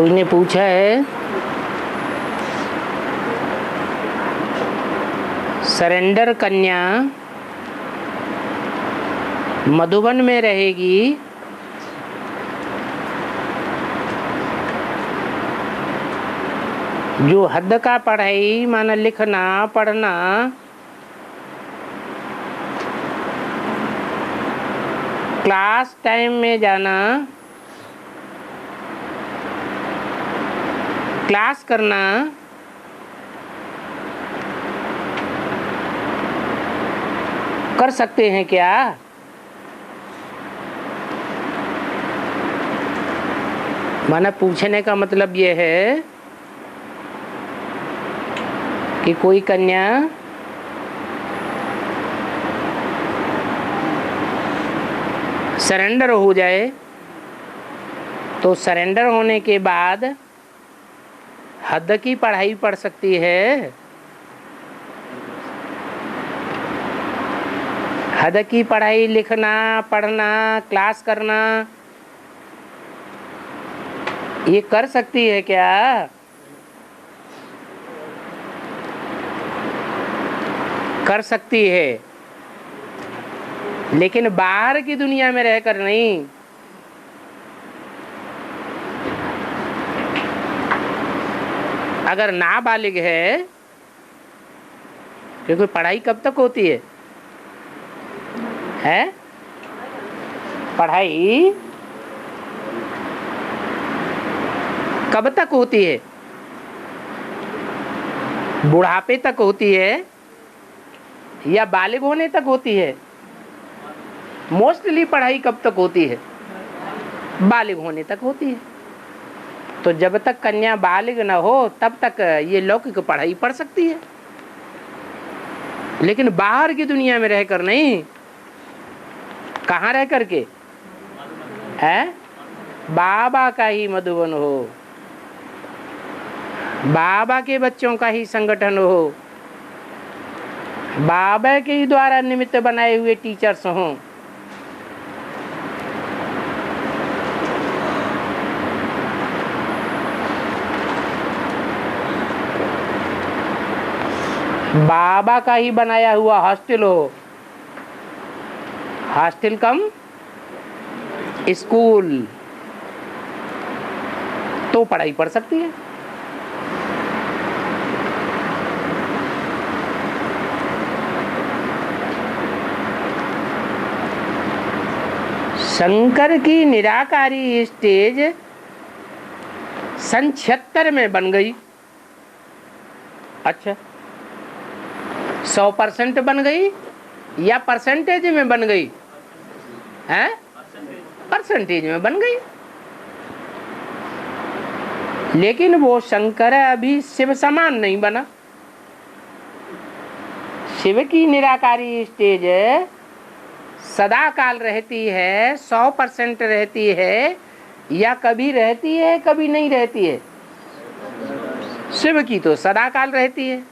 कोई ने पूछा है सरेंडर कन्या मधुबन में रहेगी जो हद का पढ़ाई माना लिखना पढ़ना क्लास टाइम में जाना क्लास करना कर सकते हैं क्या? माना पूछने का मतलब ये है कि कोई कन्या सरेंडर हो जाए तो सरेंडर होने के बाद हद की पढ़ाई पढ़ सकती है। हद की पढ़ाई लिखना पढ़ना क्लास करना ये कर सकती है क्या? कर सकती है, लेकिन बाहर की दुनिया में रहकर नहीं। अगर नाबालिग है, क्योंकि पढ़ाई कब तक होती है? पढ़ाई कब तक होती है? बुढ़ापे तक होती है या बालिग होने तक होती है? मोस्टली पढ़ाई कब तक होती है? बालिग होने तक होती है। तो जब तक कन्या बालिग न हो तब तक ये लौकिक पढ़ाई पढ़ सकती है, लेकिन बाहर की दुनिया में रहकर नहीं। कहाँ रह करके? बाबा का ही मधुबन हो, बाबा के बच्चों का ही संगठन हो, बाबा के ही द्वारा निमित्त बनाए हुए टीचर्स हों। बाबा का ही बनाया हुआ हॉस्टल हो, हॉस्टल कम स्कूल, तो पढ़ाई पढ़ सकती है। शंकर की निराकारी स्टेज सन 76 में बन गई। अच्छा, 100% बन गई या परसेंटेज में बन गई? परसेंटेज में बन गई। लेकिन वो शंकर अभी शिव समान नहीं बना। शिव की निराकारी स्टेज सदा काल रहती है, 100% रहती है, या कभी रहती है कभी नहीं रहती है? शिव की तो सदा काल रहती है।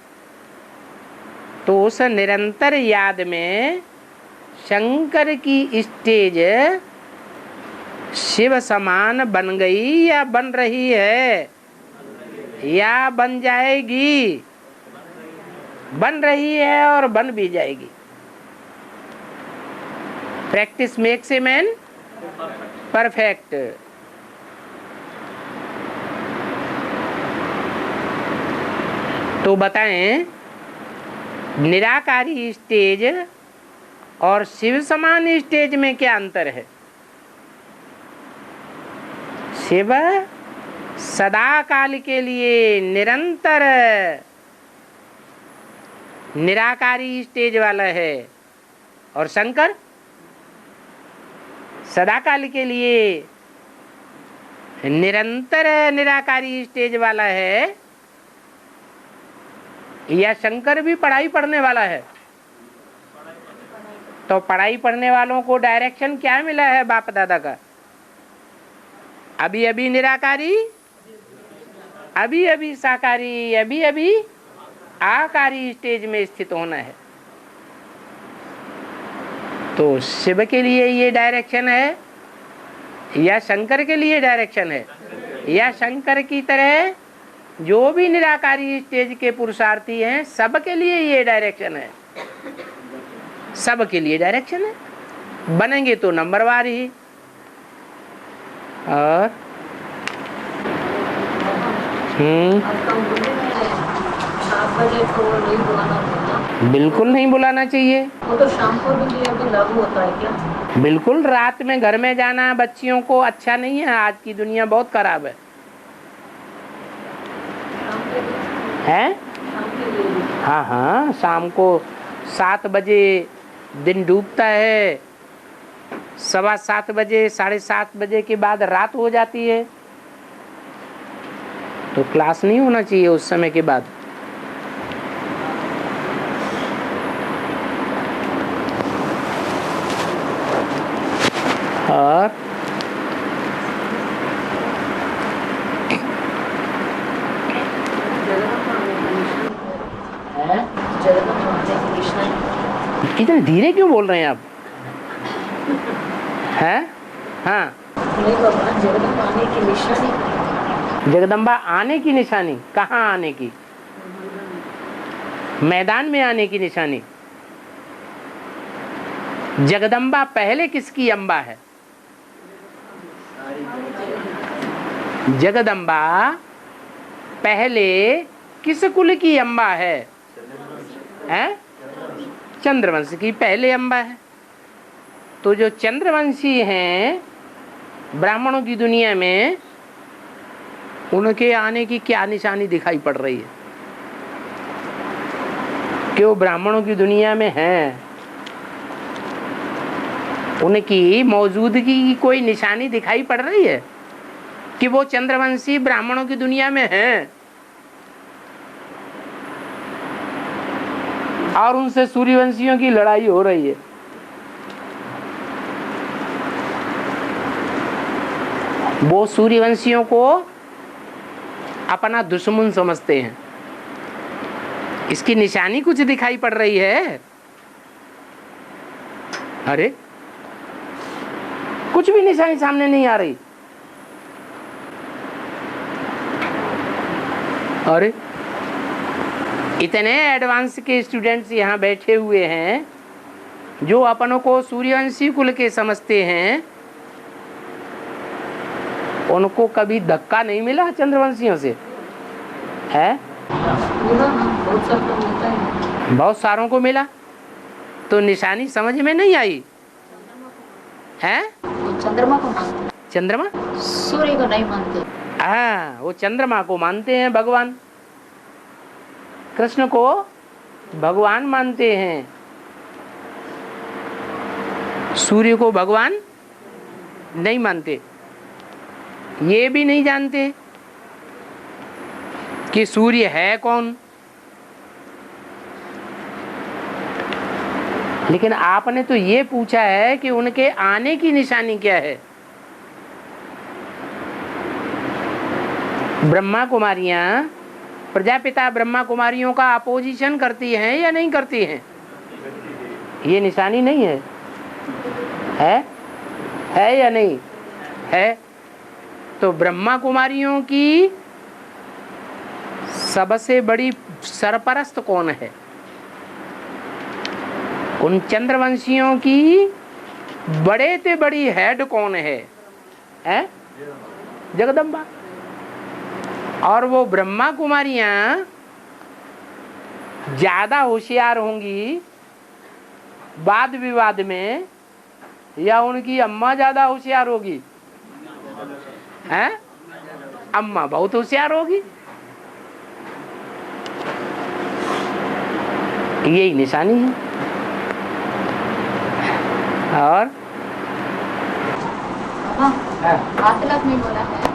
तो उस निरंतर याद में शंकर की स्टेज शिव समान बन गई या बन रही है या बन जाएगी? बन रही है और बन भी जाएगी। Practice makes a man perfect. तो बताएं, निराकारी स्टेज और शिव समान स्टेज में क्या अंतर है? शिव सदा काल के लिए निरंतर निराकारी स्टेज वाला है, और शंकर सदा काल के लिए निरंतर निराकारी स्टेज वाला है, या शंकर भी पढ़ाई पढ़ने वाला है? तो पढ़ाई पढ़ने वालों को डायरेक्शन क्या मिला है बाप दादा का? अभी अभी निराकारी, अभी अभी साकारी, अभी अभी आकारी स्टेज में स्थित होना है। तो शिव के लिए ये डायरेक्शन है या शंकर के लिए डायरेक्शन है? या शंकर की तरह जो भी निराकारी स्टेज के पुरुषार्थी हैं सबके लिए ये डायरेक्शन है, सबके लिए डायरेक्शन है। बनेंगे तो नंबरवार ही। और बिल्कुल नहीं बुलाना चाहिए। वो तो शाम को भी लागू होता है क्या? बिल्कुल, रात में घर में जाना बच्चियों को अच्छा नहीं है। आज की दुनिया बहुत खराब है। हैं? हाँ हाँ, शाम को 7 बजे दिन डूबता है, 7:15 बजे 7:30 बजे के बाद रात हो जाती है, तो क्लास नहीं होना चाहिए उस समय के बाद। और इतने धीरे क्यों बोल रहे हैं आप? हैं? हाँ, जगदम्बा आने की निशानी। जगदम्बा आने की निशानी? कहाँ आने की? मैदान में आने की निशानी। जगदम्बा पहले किसकी अम्बा है? जगदम्बा पहले किस कुल की अम्बा है? हैं? चंद्रवंश की पहले अम्बा है। तो जो चंद्रवंशी हैं ब्राह्मणों की दुनिया में, उनके आने की क्या निशानी दिखाई पड़ रही है कि वो ब्राह्मणों की दुनिया में हैं? उनकी मौजूदगी की कोई निशानी दिखाई पड़ रही है कि वो चंद्रवंशी ब्राह्मणों की दुनिया में हैं? और उनसे सूर्यवंशियों की लड़ाई हो रही है। वो सूर्यवंशियों को अपना दुश्मन समझते हैं। इसकी निशानी कुछ दिखाई पड़ रही है? अरे कुछ भी निशानी सामने नहीं आ रही। अरे इतने एडवांस के स्टूडेंट्स यहाँ बैठे हुए हैं जो अपनों को सूर्यवंशी कुल के समझते हैं, उनको कभी धक्का नहीं मिला चंद्रवंशियों से? है? बहुत सारों को मिला। तो निशानी समझ में नहीं आई है? चंद्रमा को मानते। चंद्रमा? सूर्य को नहीं मानते। हाँ, वो चंद्रमा को मानते हैं भगवान। कृष्ण को भगवान मानते हैं, सूर्य को भगवान नहीं मानते। ये भी नहीं जानते कि सूर्य है कौन। लेकिन आपने तो ये पूछा है कि उनके आने की निशानी क्या है। ब्रह्मा कुमारियां, प्रजापिता ब्रह्मा कुमारियों का अपोजिशन करती हैं या नहीं करती हैं? ये निशानी नहीं है? है या नहीं है? तो ब्रह्मा कुमारियों की सबसे बड़ी सरपरस्त कौन है? उन चंद्रवंशियों की बड़े से बड़ी हेड कौन है? जगदम्बा। और वो ब्रह्मा कुमारियां ज्यादा होशियार होंगी वाद विवाद में, या उनकी अम्मा ज्यादा होशियार होगी? हैं? अम्मा बहुत होशियार होगी। यही निशानी है। और आतलक में बोला है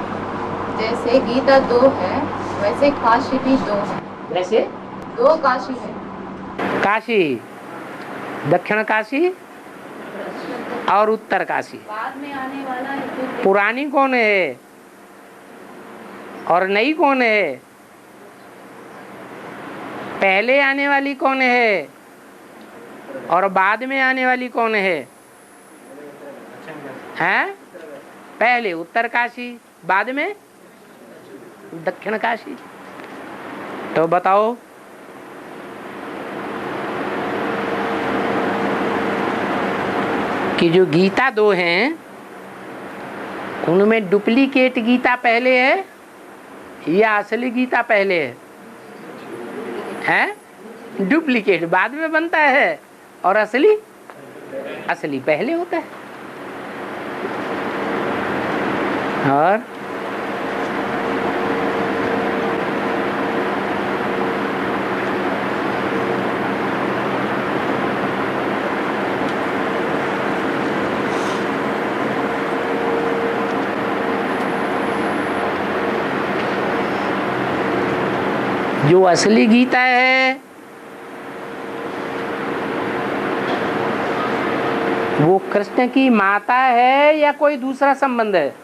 जैसे गीता 2 है वैसे काशी भी 2 है। वैसे 2 काशी है। काशी, दक्षिण काशी और उत्तर काशी। बाद में आने वाला है। पुरानी कौन है और नई कौन है? पहले आने वाली कौन है और बाद में आने वाली कौन है? हैं? पहले उत्तर काशी, बाद में दक्षिण काशी। तो बताओ कि जो गीता 2 हैं उनमें डुप्लीकेट गीता पहले है या असली गीता पहले है? हैं? डुप्लीकेट बाद में बनता है और असली पहले होता है। और जो असली गीता है वो कृष्ण की माता है या कोई दूसरा संबंध है?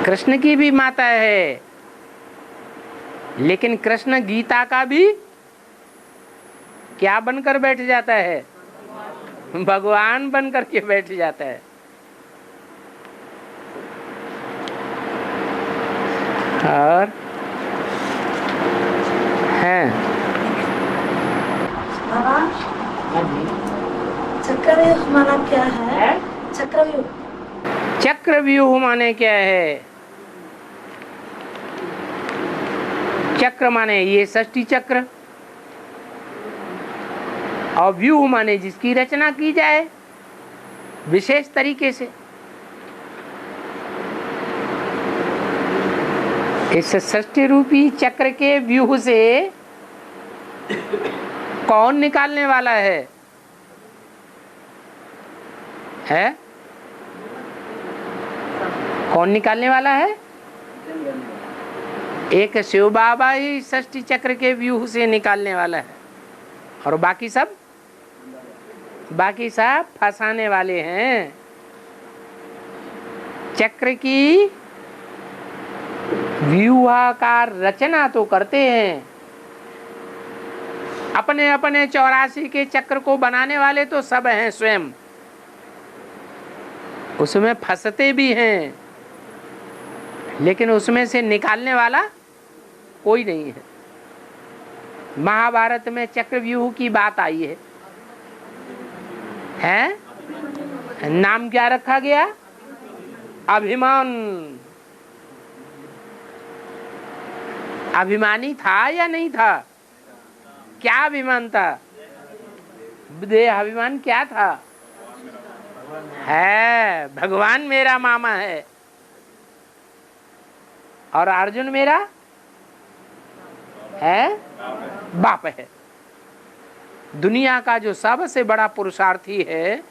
कृष्ण की भी माता है, लेकिन कृष्ण गीता का भी क्या बनकर बैठ जाता है? भगवान बनकर के बैठ जाता है। और हैं चक्रव्यूह माना क्या है? चक्रव्यूह माने क्या है? चक्र माने ये षष्ठी चक्र, और व्यूह माने जिसकी रचना की जाए विशेष तरीके से। इस षष्ठी रूपी चक्र के व्यूह से कौन निकालने वाला है? कौन निकालने वाला है? एक शिव बाबा ही षष्ठी चक्र के व्यूह से निकालने वाला है, और बाकी सब फंसाने वाले हैं। चक्र की व्यूहाकार रचना तो करते हैं, अपने अपने 84 के चक्र को बनाने वाले तो सब हैं स्वयं, उसमें फंसते भी हैं, लेकिन उसमें से निकालने वाला कोई नहीं है। महाभारत में चक्रव्यूह की बात आई है, नाम क्या रखा गया? अभिमान। अभिमानी था या नहीं था? क्या अभिमान था? देह अभिमान क्या था? है भगवान मेरा मामा है और अर्जुन मेरा है बाप है। दुनिया का जो सबसे बड़ा पुरुषार्थी है,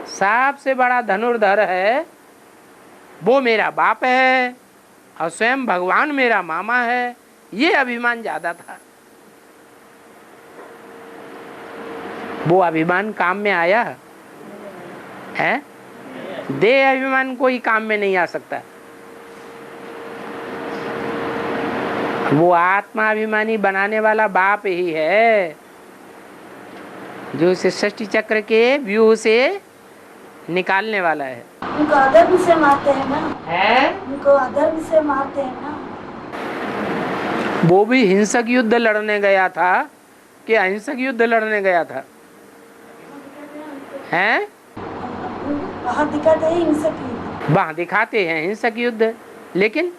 सबसे बड़ा धनुर्धर है, वो मेरा बाप है और स्वयं भगवान मेरा मामा है। ये अभिमान ज्यादा था। वो अभिमान काम में आया है? देह अभिमान कोई काम में नहीं आ सकता। वो आत्मा अभिमानी बनाने वाला बाप ही है, जो इस षष्ठी चक्र के व्यूह से निकालने वाला है। उनको अधर्म से मारते हैं ना? है? उनको अधर्म से मारते हैं ना? वो भी हिंसक युद्ध लड़ने गया था कि अहिंसक युद्ध लड़ने गया था? हैं? वहाँ दिखाते हैं हिंसक युद्ध। वहाँ दिखाते हैं हिंसक युद्ध, लेकिन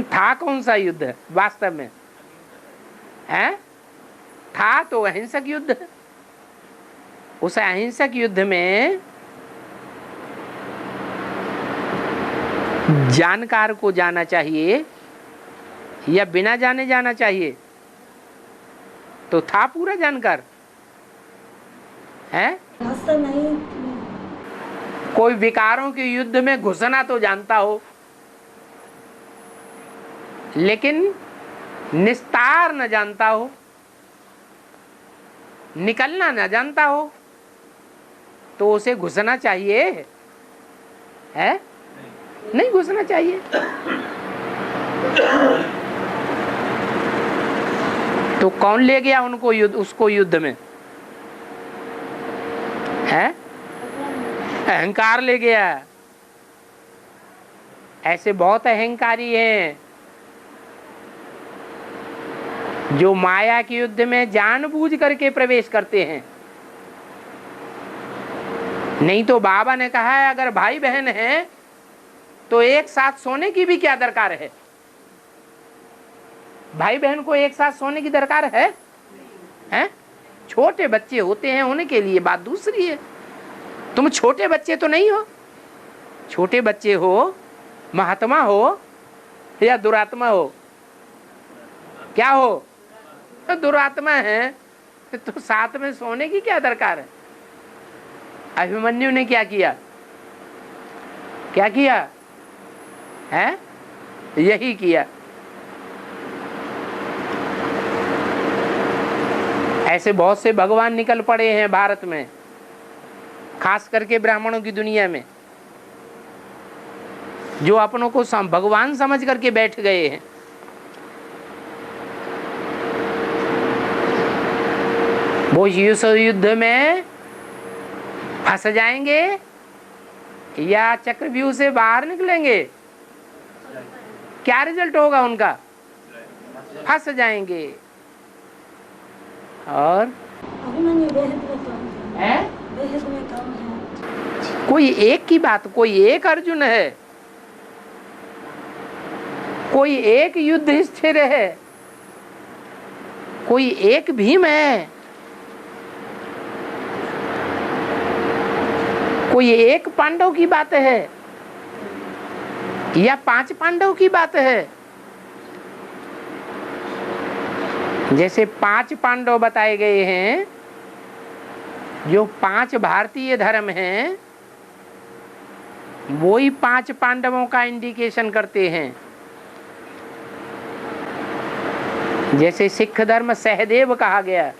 था कौन सा युद्ध वास्तव में? है? था तो अहिंसक युद्ध। उस अहिंसक युद्ध में जानकार को जाना चाहिए या बिना जाने जाना चाहिए? तो था पूरा जानकार है? नहीं। कोई विकारों के युद्ध में घुसना तो जानता हो, लेकिन निस्तार न जानता हो, निकलना न जानता हो, तो उसे घुसना चाहिए है? नहीं घुसना चाहिए। तो कौन ले गया उसको युद्ध में? है? अहंकार ले गया। ऐसे बहुत अहंकारी हैं जो माया के युद्ध में जानबूझ करके प्रवेश करते हैं। नहीं तो बाबा ने कहा है अगर भाई बहन है तो एक साथ सोने की भी क्या दरकार है? भाई बहन को एक साथ सोने की दरकार है? हैं? छोटे बच्चे होते हैं उनके लिए बात दूसरी है। तुम छोटे बच्चे तो नहीं हो। छोटे बच्चे हो, महात्मा हो या दुरात्मा हो? क्या हो? तो दुरात्मा है तो साथ में सोने की क्या दरकार है? अभिमन्यु ने क्या किया? क्या किया है? यही किया। ऐसे बहुत से भगवान निकल पड़े हैं भारत में, खास करके ब्राह्मणों की दुनिया में, जो अपनों को भगवान समझ करके बैठ गए हैं। वो युद्ध में फंस जाएंगे या चक्रव्यूह से बाहर निकलेंगे? क्या रिजल्ट होगा उनका? फंस जाएंगे। और अभिमन्यु बेहद में कम है। बेहद में कम है। कोई एक की बात, कोई एक अर्जुन है, कोई एक युद्ध स्थिर है, कोई एक भीम है, कोई एक पांडव की बात है या 5 पांडव की बात है? जैसे 5 पांडव बताए गए हैं, जो 5 भारतीय धर्म हैं, वो ही 5 पांडवों का इंडिकेशन करते हैं। जैसे सिख धर्म सहदेव कहा गया,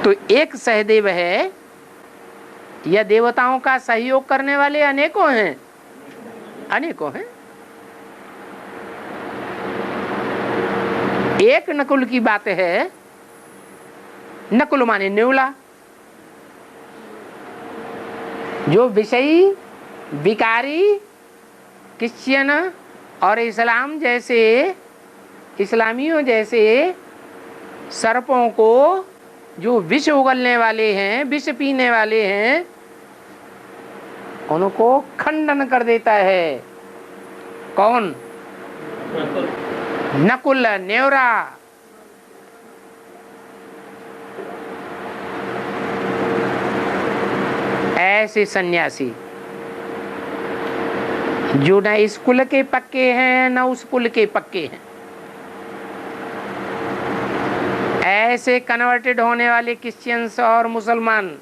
तो एक सहदेव है या देवताओं का सहयोग करने वाले अनेकों हैं? अनेकों हैं। एक नकुल की बात है। नकुल माने न्यूला, जो विषयी विकारी क्रिश्चियन और इस्लाम जैसे इस्लामियों जैसे सर्पों को, जो विष उगलने वाले हैं, विष पीने वाले हैं, उनको खंडन कर देता है। कौन? नकुल, न्योरा। ऐसे सन्यासी जो न इस कुल के पक्के हैं न उस कुल के पक्के हैं, ऐसे कन्वर्टेड होने वाले क्रिश्चियंस और मुसलमान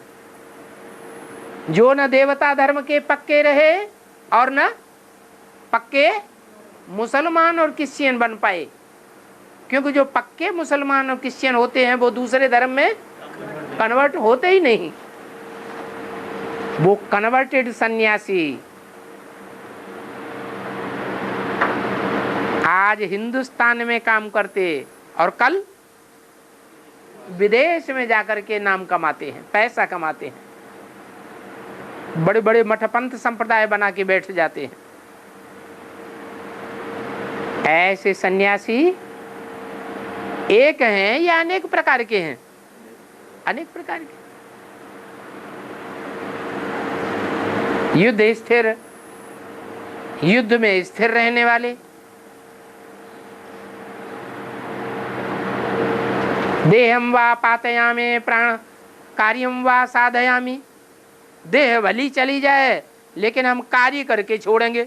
जो न देवता धर्म के पक्के रहे और न पक्के मुसलमान और क्रिश्चियन बन पाए, क्योंकि जो पक्के मुसलमान और क्रिश्चियन होते हैं वो दूसरे धर्म में कन्वर्ट होते ही नहीं। वो कन्वर्टेड सन्यासी आज हिंदुस्तान में काम करते और कल विदेश में जाकर के नाम कमाते हैं, पैसा कमाते हैं, बड़े बड़े मठपंथ संप्रदाय बना के बैठ जाते हैं। ऐसे सन्यासी एक हैं या अनेक प्रकार के हैं? अनेक प्रकार के। युद्ध स्थिर, युद्ध में स्थिर रहने वाले, देहम वा पातयामि प्राण कार्यम वा साधयामि। देह भली चली जाए लेकिन हम कार्य करके छोड़ेंगे।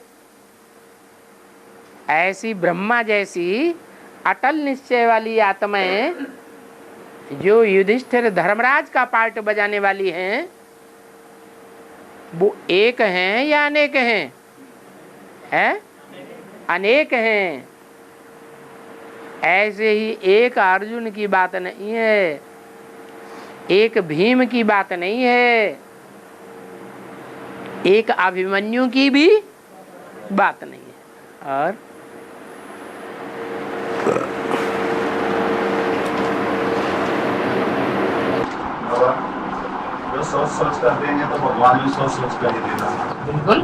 ऐसी ब्रह्मा जैसी अटल निश्चय वाली आत्माएं जो युधिष्ठिर धर्मराज का पार्ट बजाने वाली हैं, वो एक हैं या अनेक हैं? हैं? अनेक हैं। ऐसे ही एक अर्जुन की बात नहीं है, एक भीम की बात नहीं है, एक अभिमन्यु की भी बात नहीं है। और जो 100 सोच सोच कर देंगे तो भगवान भी सोच सोच कर ही देगा। बिल्कुल।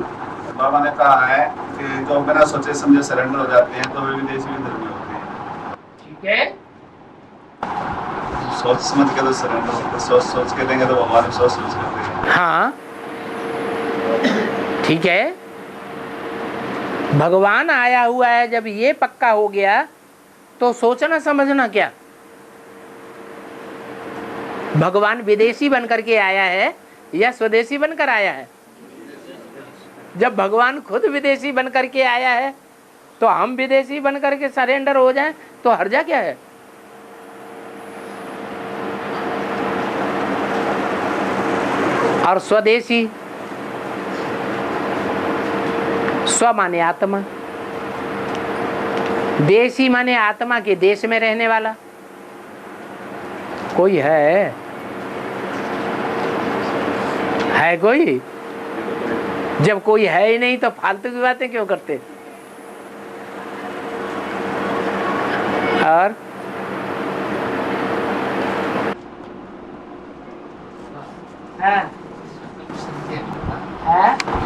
बाबा ने कहा है कि जो बिना सोचे समझे सरेंडर हो जाते हैं तो वे विदेशी भी धर्मी होते हैं। ठीक है, सोच समझ के तो सरेंडर होते, सोच सोच के देंगे तो भगवान भी सोच सोच कर देंगे। हाँ ठीक है। भगवान आया हुआ है, जब ये पक्का हो गया तो सोचना समझना क्या। भगवान विदेशी बनकर के आया है या स्वदेशी बनकर आया है? जब भगवान खुद विदेशी बनकर के आया है तो हम विदेशी बनकर के सरेंडर हो जाएं तो हर्जा क्या है? और स्वदेशी, स्व माने आत्मा, देशी माने आत्मा के देश में रहने वाला। कोई है कोई? जब कोई है ही नहीं तो फालतू की बातें क्यों करते? और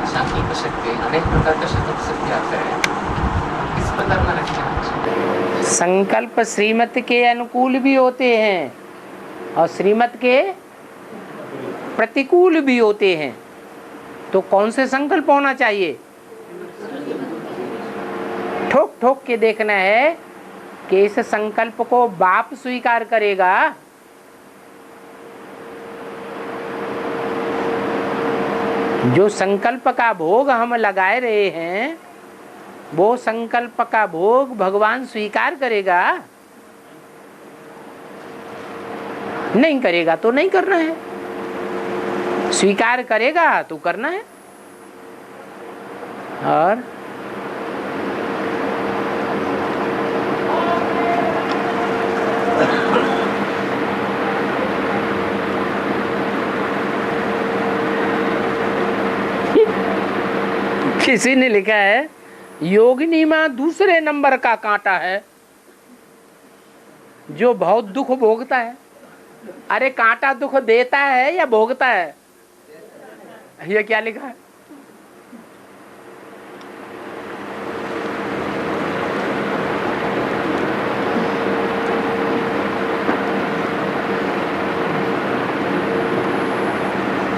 संकल्प शक्ति, अनेक प्रकार का संकल्प शक्ति आता है, किस प्रकार में रखना? संकल्प श्रीमत के अनुकूल भी होते हैं और श्रीमत के प्रतिकूल भी होते हैं। तो कौन से संकल्प होना चाहिए? ठोक ठोक के देखना है कि इस संकल्प को बाप स्वीकार करेगा। जो संकल्प का भोग हम लगाए रहे हैं वो संकल्प का भोग भगवान स्वीकार करेगा। नहीं करेगा तो नहीं करना है, स्वीकार करेगा तो करना है। और किसी ने लिखा है योगिनी माँ दूसरे नंबर का कांटा है जो बहुत दुख भोगता है। अरे कांटा दुख देता है या भोगता है? ये क्या लिखा है?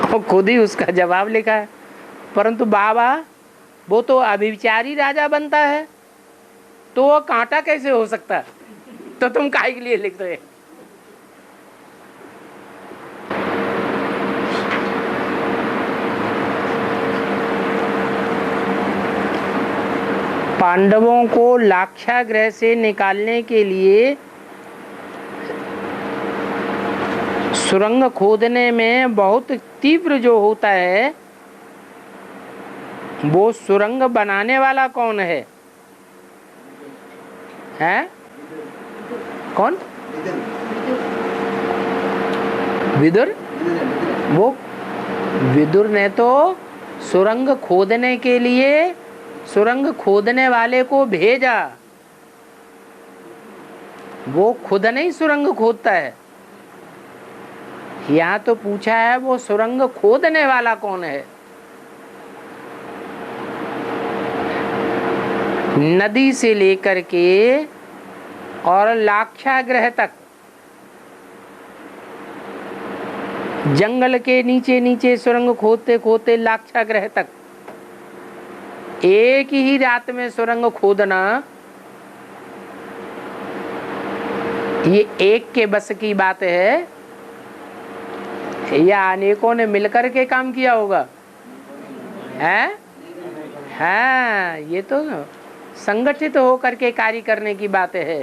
और खुद ही उसका जवाब लिखा है। परंतु बाबा वो तो अभिचारी राजा बनता है तो वो कांटा कैसे हो सकता है? तो तुम काहे के लिए लिख रहे? पांडवों को लाक्षागृह से निकालने के लिए सुरंग खोदने में बहुत तीव्र जो होता है, वो सुरंग बनाने वाला कौन है? हैं? कौन? विदुर। वो विदुर ने तो सुरंग खोदने के लिए सुरंग खोदने वाले को भेजा, वो खुद नहीं सुरंग खोदता है। यहाँ तो पूछा है वो सुरंग खोदने वाला कौन है? नदी से लेकर के और लाक्षागृह तक, जंगल के नीचे नीचे सुरंग खोदते खोदते लाक्षागृह तक, एक ही रात में सुरंग खोदना, ये एक के बस की बात है या अनेकों ने मिलकर के काम किया होगा? हैं? हाँ, ये तो संगठित होकर के कार्य करने की बात है।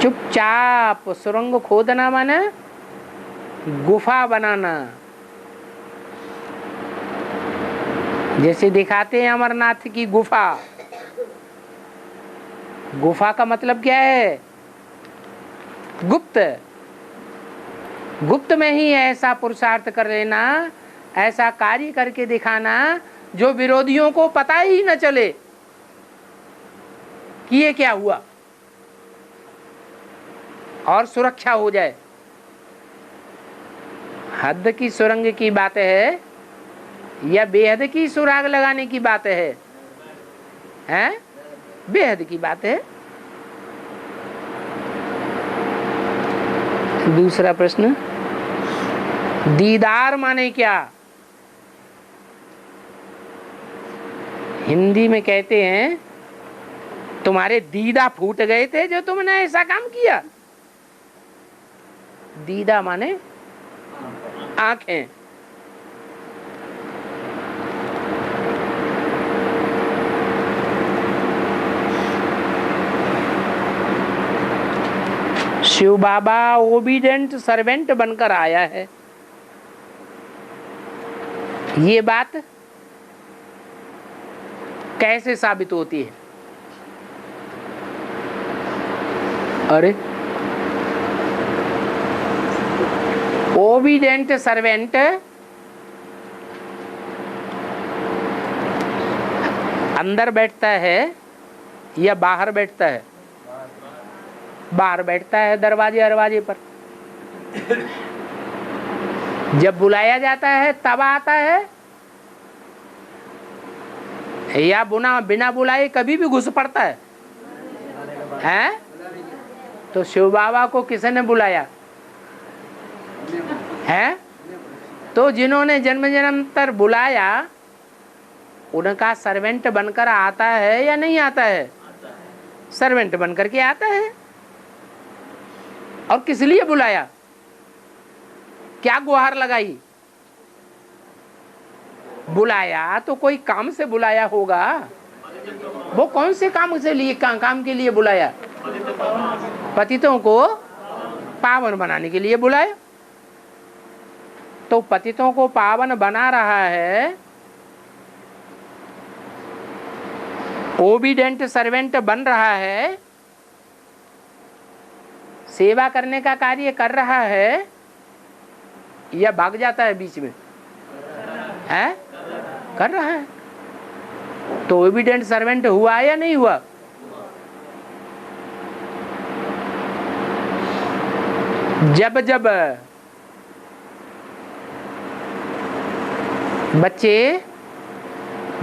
चुपचाप सुरंग खोदना माने गुफा बनाना। जैसे दिखाते हैं अमरनाथ की गुफा। गुफा का मतलब क्या है? गुप्त। गुप्त में ही ऐसा पुरुषार्थ कर लेना, ऐसा कार्य करके दिखाना जो विरोधियों को पता ही न चले कि ये क्या हुआ, और सुरक्षा हो जाए। हद की सुरंग की बात है या बेहद की सुराग लगाने की बात है? हैं? बेहद की बात है। दूसरा प्रश्न, दीदार माने क्या? हिंदी में कहते हैं तुम्हारे दीदा फूट गए थे जो तुमने ऐसा काम किया। दीदा माने आंखें। शिव बाबा ओबीडेंट सर्वेंट बनकर आया है, ये बात कैसे साबित होती है? अरे ओबीडेंट सर्वेंट अंदर बैठता है या बाहर बैठता है? बाहर बैठता है, दरवाजे पर। जब बुलाया जाता है तब आता है या बिना बुलाए कभी भी घुस पड़ता है? हैं? तो शिव बाबा को किसने बुलाया है? तो जिन्होंने जन्म जन्मांतर बुलाया उनका सर्वेंट बनकर आता है या नहीं आता है? सर्वेंट बनकर के आता है। और किस लिए बुलाया? क्या गुहार लगाई? बुलाया तो कोई काम से बुलाया होगा। वो कौन से काम से लिए काम के लिए बुलाया? पतितों को पावन बनाने के लिए बुलाया। तो पतितों को पावन बना रहा है, ओबीडेंट सर्वेंट बन रहा है, सेवा करने का कार्य कर रहा है या भाग जाता है बीच में? है? कर रहा है। तो ओबीडेंट सर्वेंट हुआ या नहीं हुआ? जब जब बच्चे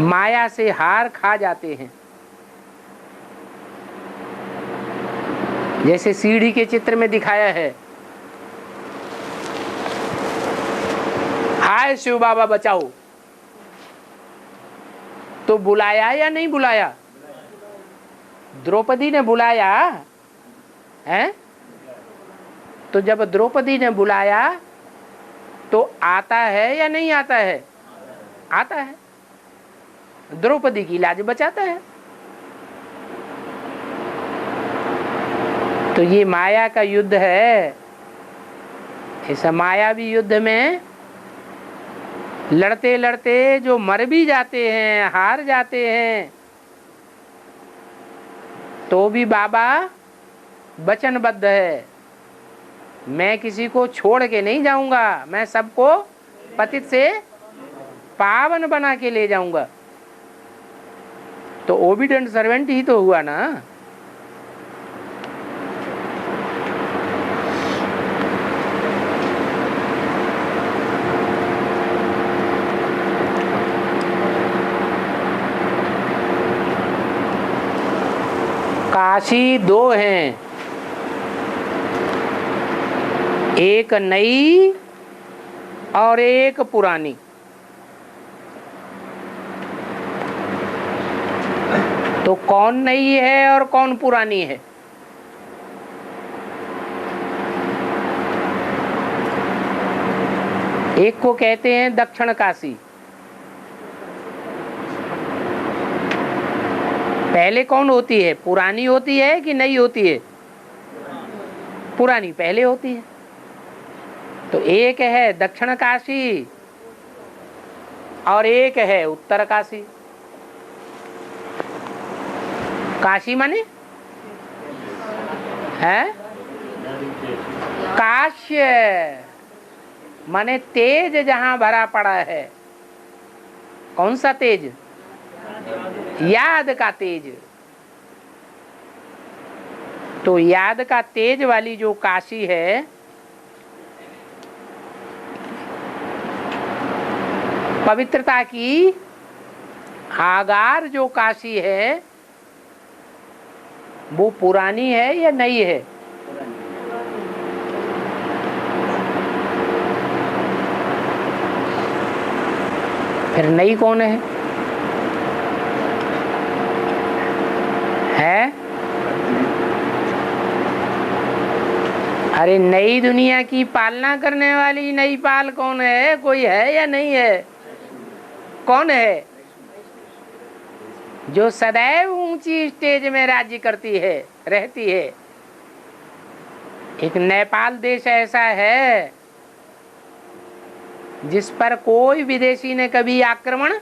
माया से हार खा जाते हैं, जैसे सीढ़ी के चित्र में दिखाया है, हाय शिव बाबा बचाओ, तो बुलाया या नहीं बुलाया? द्रौपदी ने बुलाया है। तो जब द्रौपदी ने बुलाया तो आता है या नहीं आता है? आता है। द्रौपदी की लाज बचाता है। तो ये माया का युद्ध है। इस मायावी युद्ध में लड़ते लड़ते जो मर भी जाते हैं, हार जाते हैं, तो भी बाबा वचनबद्ध है, मैं किसी को छोड़ के नहीं जाऊंगा, मैं सबको पतित से पावन बना के ले जाऊंगा। तो ओबीडेंट सर्वेंट ही तो हुआ ना। काशी दो हैं, एक नई और एक पुरानी। तो कौन नई है और कौन पुरानी है? एक को कहते हैं दक्षिण काशी। पहले कौन होती है? पुरानी होती है कि नई होती है? पुरानी पहले होती है। तो एक है दक्षिण काशी और एक है उत्तर काशी। काशी माने है काश्य, माने तेज जहां भरा पड़ा है। कौन सा तेज? याद का तेज। तो याद का तेज वाली जो काशी है, पवित्रता की आगार जो काशी है वो पुरानी है या नई है? फिर नई कौन है? अरे नई दुनिया की पालना करने वाली नई पाल कौन है? कोई है या नहीं है? कौन है? जो सदैव ऊंची स्टेज में राज्य करती है, रहती है। एक नेपाल देश ऐसा है जिस पर कोई विदेशी ने कभी आक्रमण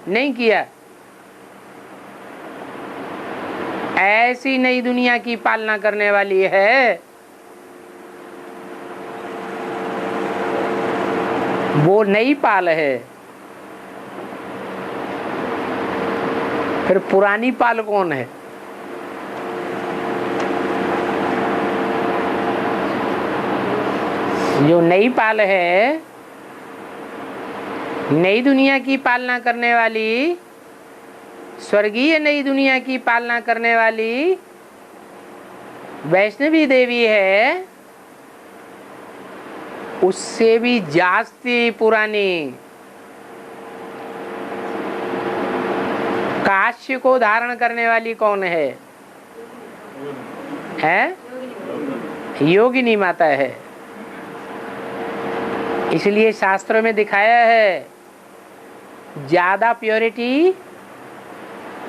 नहीं किया। ऐसी नई दुनिया की पालना करने वाली है। वो नई पाल है। फिर पुरानी पाल कौन है? जो नई पाल है, नई दुनिया की पालना करने वाली, स्वर्गीय नई दुनिया की पालना करने वाली वैष्णवी देवी है, उससे भी जास्ती पुरानी। काश्य को धारण करने वाली कौन है? योगिनी माता है। इसलिए शास्त्रों में दिखाया है ज्यादा प्योरिटी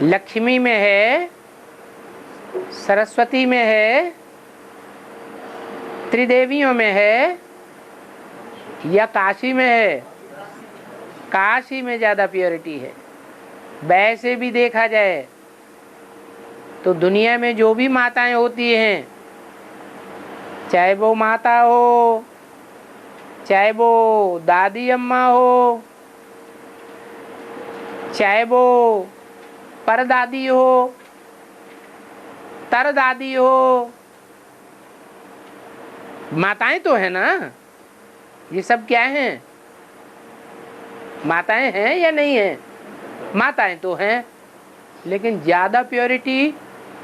लक्ष्मी में है, सरस्वती में है, त्रिदेवियों में है या काशी में है? काशी में ज्यादा प्योरिटी है। वैसे भी देखा जाए तो दुनिया में जो भी माताएं होती हैं, चाहे वो माता हो, चाहे वो दादी अम्मा हो, चाहे वो परदादी हो, तरदादी हो, माताएं तो है ना। ये सब क्या हैं? माताएं हैं या नहीं है? माताएं तो हैं, लेकिन ज्यादा प्योरिटी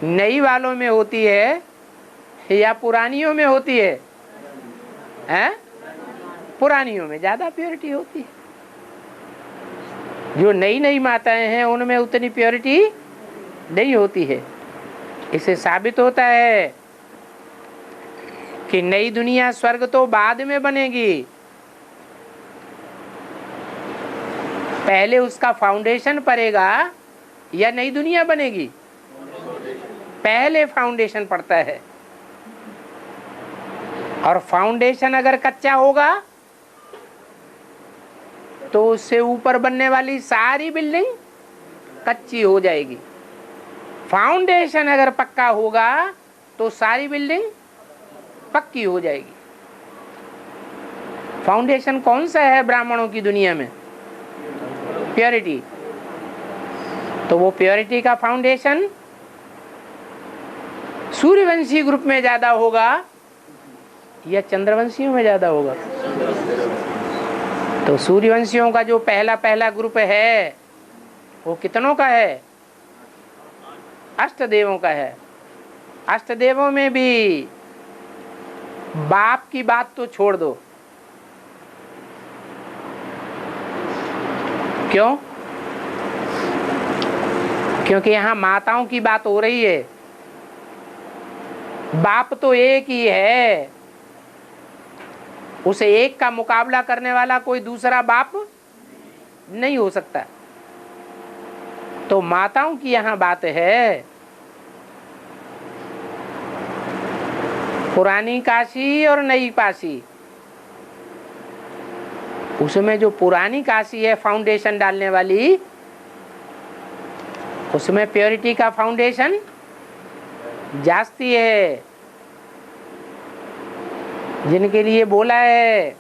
नई वालों में होती है या पुरानियों में होती है? पुरानियों में ज्यादा प्योरिटी होती है। जो नई नई माताएं हैं उनमें उतनी प्योरिटी नहीं होती है। इससे साबित होता है कि नई दुनिया स्वर्ग तो बाद में बनेगी, पहले उसका फाउंडेशन पड़ेगा या नई दुनिया बनेगी? पहले फाउंडेशन पड़ता है। और फाउंडेशन अगर कच्चा होगा तो उससे ऊपर बनने वाली सारी बिल्डिंग कच्ची हो जाएगी। फाउंडेशन अगर पक्का होगा तो सारी बिल्डिंग पक्की हो जाएगी। फाउंडेशन कौन सा है ब्राह्मणों की दुनिया में? प्योरिटी। तो वो प्योरिटी का फाउंडेशन सूर्यवंशी ग्रुप में ज्यादा होगा या चंद्रवंशियों में ज्यादा होगा? तो सूर्यवंशियों का जो पहला ग्रुप है वो कितनों का है? अष्टदेवों का है। अष्टदेवों में भी बाप की बात तो छोड़ दो। क्यों? क्योंकि यहाँ माताओं की बात हो रही है। बाप तो एक ही है, उसे एक का मुकाबला करने वाला कोई दूसरा बाप नहीं हो सकता। तो माताओं की यहाँ बात है। पुरानी काशी और नई काशी, उसमें जो पुरानी काशी है फाउंडेशन डालने वाली, उसमें प्योरिटी का फाउंडेशन जास्ती है। जिनके लिए बोला है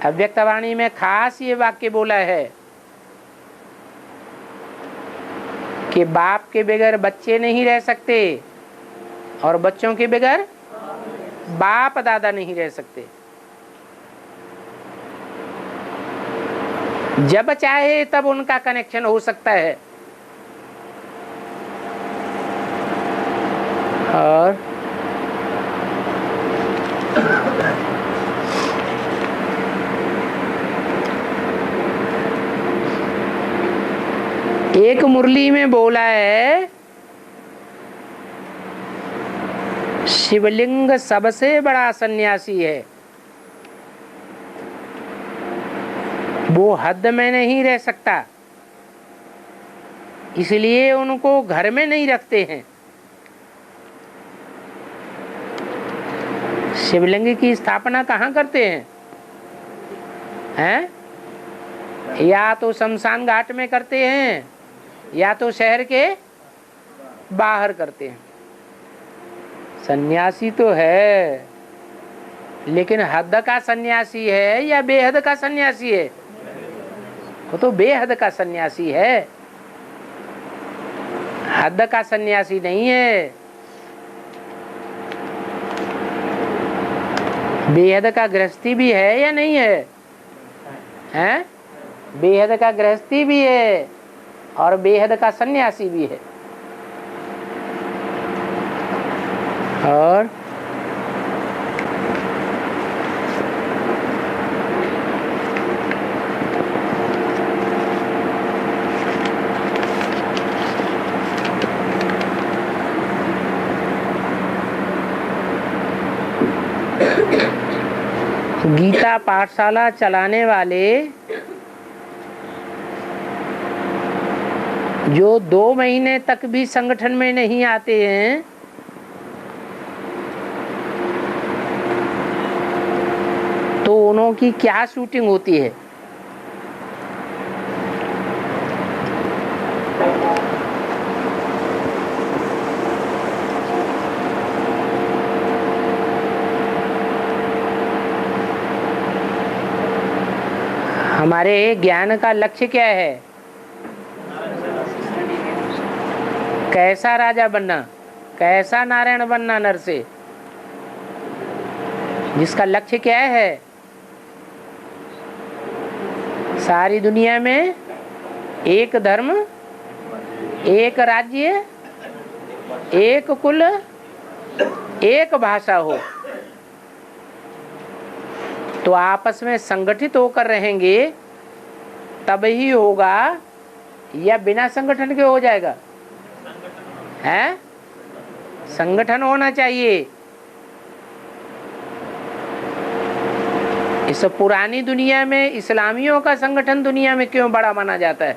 अव्यक्तवाणी में, खास ये वाक्य बोला है कि बाप के बगैर बच्चे नहीं रह सकते और बच्चों के बगैर बाप दादा नहीं रह सकते। जब चाहे तब उनका कनेक्शन हो सकता है। और एक मुरली में बोला है, शिवलिंग सबसे बड़ा सन्यासी है, वो हद में नहीं रह सकता, इसलिए उनको घर में नहीं रखते हैं। शिवलिंग की स्थापना कहाँ करते हैं? हैं? या तो शमशान घाट में करते हैं या तो शहर के बाहर करते हैं। सन्यासी तो है, लेकिन हद का सन्यासी है या बेहद का सन्यासी है? वो तो बेहद का सन्यासी है, हद का सन्यासी नहीं है। बेहद का गृहस्थी भी है या नहीं है? हैं? बेहद का गृहस्थी भी है और बेहद का सन्यासी भी है। और गीता पाठशाला चलाने वाले जो 2 महीने तक भी संगठन में नहीं आते हैं, तो उन्हों की क्या शूटिंग होती है? हमारे ज्ञान का लक्ष्य क्या है? कैसा राजा बनना, कैसा नारायण बनना नर से, जिसका लक्ष्य क्या है? सारी दुनिया में एक धर्म, एक राज्य, एक कुल, एक भाषा हो। तो आपस में संगठित होकर रहेंगे तब ही होगा, या बिना संगठन के हो जाएगा? है? संगठन होना चाहिए। इस पुरानी दुनिया में इस्लामियों का संगठन दुनिया में क्यों बड़ा माना जाता है?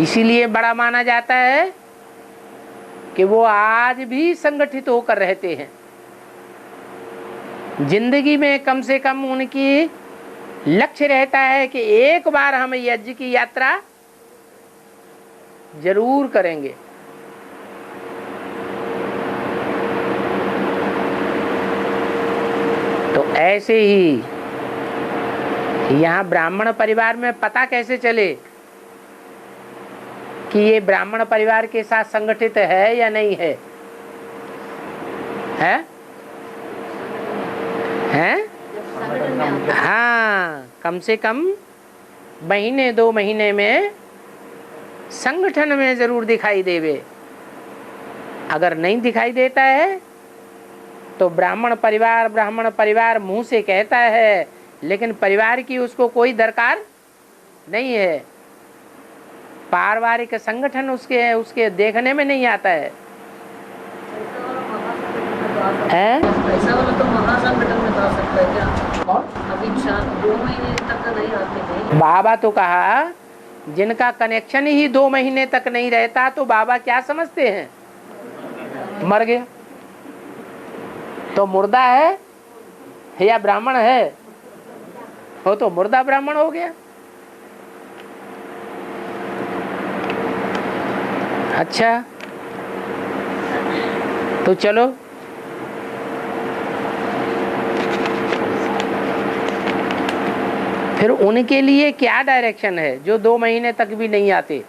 इसीलिए बड़ा माना जाता है कि वो आज भी संगठित होकर रहते हैं। जिंदगी में कम से कम उनकी लक्ष्य रहता है कि एक बार हम यज्ञ की यात्रा जरूर करेंगे। तो ऐसे ही यहाँ ब्राह्मण परिवार में पता कैसे चले कि ये ब्राह्मण परिवार के साथ संगठित है या नहीं है? है? हैं? हाँ, कम से कम महीने 2 महीने में संगठन में जरूर दिखाई देवे। अगर नहीं दिखाई देता है तो ब्राह्मण परिवार मुंह से कहता है, लेकिन परिवार की उसको कोई दरकार नहीं है। पारिवारिक संगठन उसके देखने में नहीं आता है। ऐसा वाला तो महासंगठन में आ सकता है क्या? कौन? अभी 2 महीने तक नहीं आते थे। बाबा तो कहा, जिनका कनेक्शन ही 2 महीने तक नहीं रहता तो बाबा क्या समझते हैं? मर गया। तो मुर्दा है या ब्राह्मण है? वो तो मुर्दा ब्राह्मण हो गया। अच्छा, तो चलो फिर उनके लिए क्या डायरेक्शन है जो 2 महीने तक भी नहीं आते?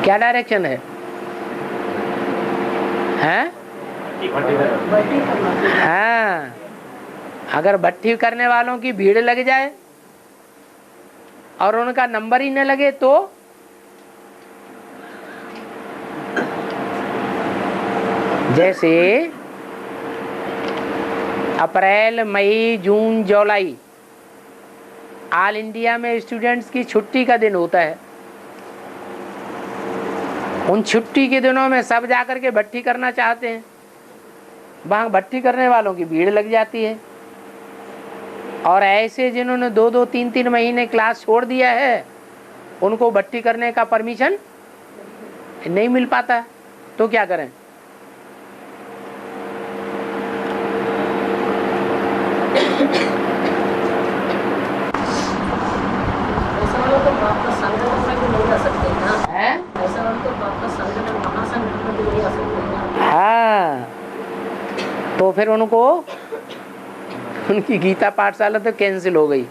क्या डायरेक्शन है? हैं? हाँ, अगर भट्टी करने वालों की भीड़ लग जाए और उनका नंबर ही न लगे तो जैसे अप्रैल, मई, जून, जुलाई ऑल इंडिया में स्टूडेंट्स की छुट्टी का दिन होता है। उन छुट्टी के दिनों में सब जाकर के भट्टी करना चाहते हैं, वहां भट्टी करने वालों की भीड़ लग जाती है। और ऐसे जिन्होंने 2-2, 3-3 महीने क्लास छोड़ दिया है, उनको भट्टी करने का परमिशन नहीं मिल पाता, तो क्या करें? हाँ, तो फिर उनको उनकी गीता पाठशाला तो कैंसिल हो गई,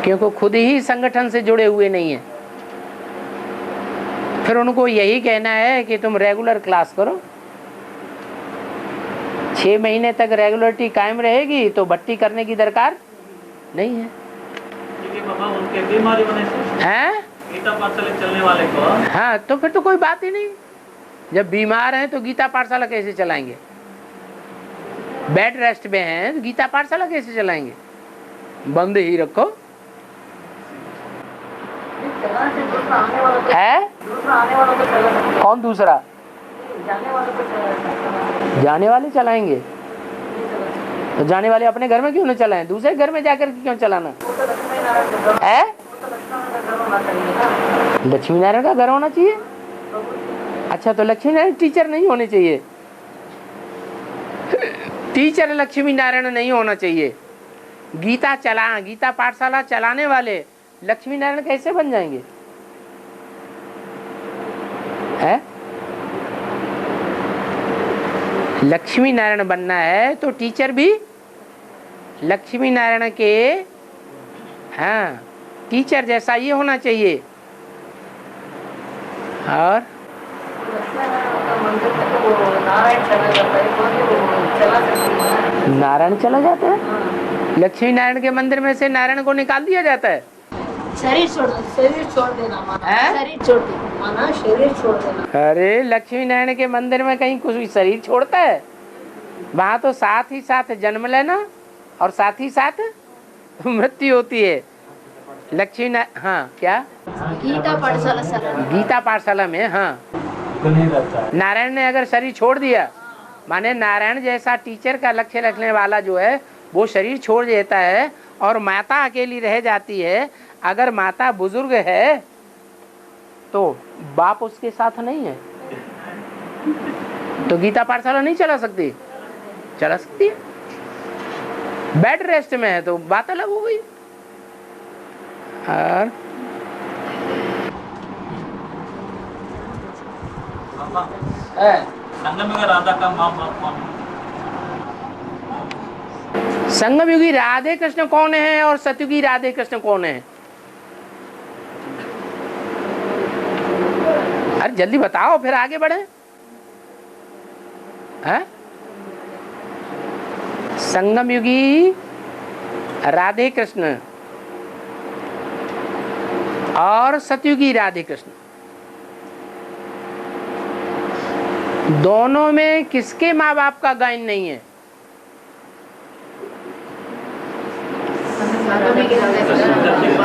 क्योंकि खुद ही संगठन से जुड़े हुए नहीं है। फिर उनको यही कहना है कि तुम रेगुलर क्लास करो, 6 महीने तक रेगुलरिटी कायम रहेगी तो भट्टी करने की दरकार नहीं है। उनके बीमारी हैं? गीता पाठशाला चलने वाले को, हाँ, तो फिर तो कोई बात ही नहीं। जब बीमार हैं तो गीता पाठशाला कैसे चलाएंगे? बेड रेस्ट में हैं तो गीता पाठशाला कैसे चलाएंगे? बंद ही रखो। है? कौन दूसरा? जाने वाले चलाएंगे। तो जाने वाले अपने घर में क्यों न चलाएं? दूसरे घर में जाकर क्यों चलाना है? लक्ष्मी नारायण का घर होना चाहिए। अच्छा, तो लक्ष्मी नारायण टीचर नहीं होने चाहिए? टीचर लक्ष्मी नारायण नहीं होना चाहिए। गीता पाठशाला चलाने वाले लक्ष्मी नारायण कैसे बन जाएंगे? है? लक्ष्मी नारायण बनना है तो टीचर भी लक्ष्मी नारायण के, हाँ, टीचर जैसा ये होना चाहिए। और नारायण चला जाता है? लक्ष्मी नारायण के मंदिर में से नारायण को निकाल दिया जाता है? शरीर छोड़ देना, शरीर छोड़ देना। अरे, लक्ष्मी नारायण के मंदिर में कहीं कुछ शरीर छोड़ता है? वहां तो साथ ही साथ जन्म लेना और साथ ही साथ मृत्यु होती है। लक्ष्मी नारायण, हाँ, क्या गीता पाठशाला में, हाँ, नारायण ने अगर शरीर छोड़ दिया, माने नारायण जैसा टीचर का लक्ष्य रखने वाला जो है वो शरीर छोड़ देता है और माता अकेली रह जाती है। अगर माता बुजुर्ग है तो बाप उसके साथ नहीं है, तो गीता पाठशाला नहीं चला सकती? चला सकती है। बेड रेस्ट में है तो बात अलग हो गई। और संगम युगी राधे कृष्ण कौन है और सतयुगी राधे कृष्ण कौन है? अरे जल्दी बताओ, फिर आगे बढ़े। है? संगम युगी राधे कृष्ण और सतयुगी राधे कृष्ण, दोनों में किसके माँ बाप का गायन नहीं है?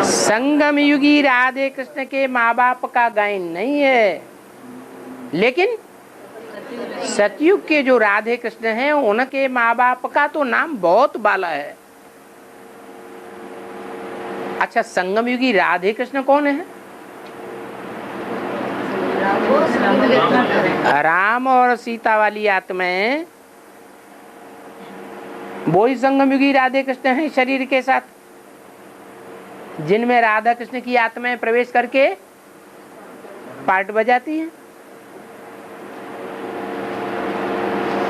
संगम युगी राधे कृष्ण के माँ बाप का गायन नहीं है, लेकिन सतयुग के जो राधे कृष्ण हैं उनके माँ बाप का तो नाम बहुत बाला है। अच्छा, संगम युगी राधे कृष्ण कौन है? राम और सीता वाली आत्माएं, वो ही संगम युगी राधे कृष्ण हैं शरीर के साथ, जिनमें राधा कृष्ण की आत्माएं प्रवेश करके पार्ट बजाती हैं।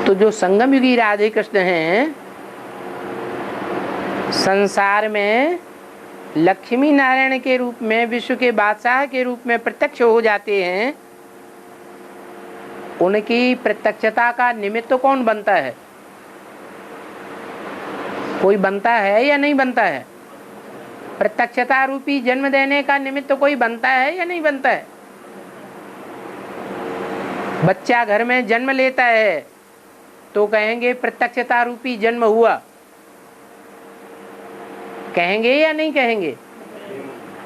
तो जो संगम युगी राधे कृष्ण हैं संसार में लक्ष्मी नारायण के रूप में, विश्व के बादशाह के रूप में प्रत्यक्ष हो जाते हैं, उनकी प्रत्यक्षता का निमित्त कौन बनता है? कोई बनता है या नहीं बनता है? प्रत्यक्षता रूपी जन्म देने का निमित्त कोई बनता है या नहीं बनता है? बच्चा घर में जन्म लेता है तो कहेंगे प्रत्यक्षता रूपी जन्म हुआ, कहेंगे या नहीं कहेंगे?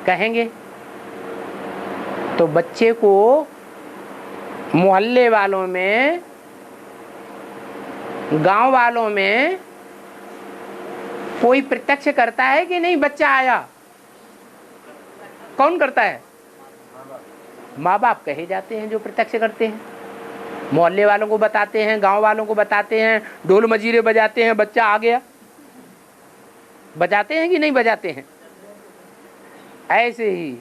कहेंगे। तो बच्चे को मोहल्ले वालों में, गांव वालों में कोई प्रत्यक्ष करता है कि नहीं? बच्चा आया, कौन करता है? माँ बाप कहे जाते हैं जो प्रत्यक्ष करते हैं। मोहल्ले वालों को बताते हैं, गांव वालों को बताते हैं, ढोल मजीरे बजाते हैं, बच्चा आ गया। बजाते हैं कि नहीं बजाते हैं? ऐसे ही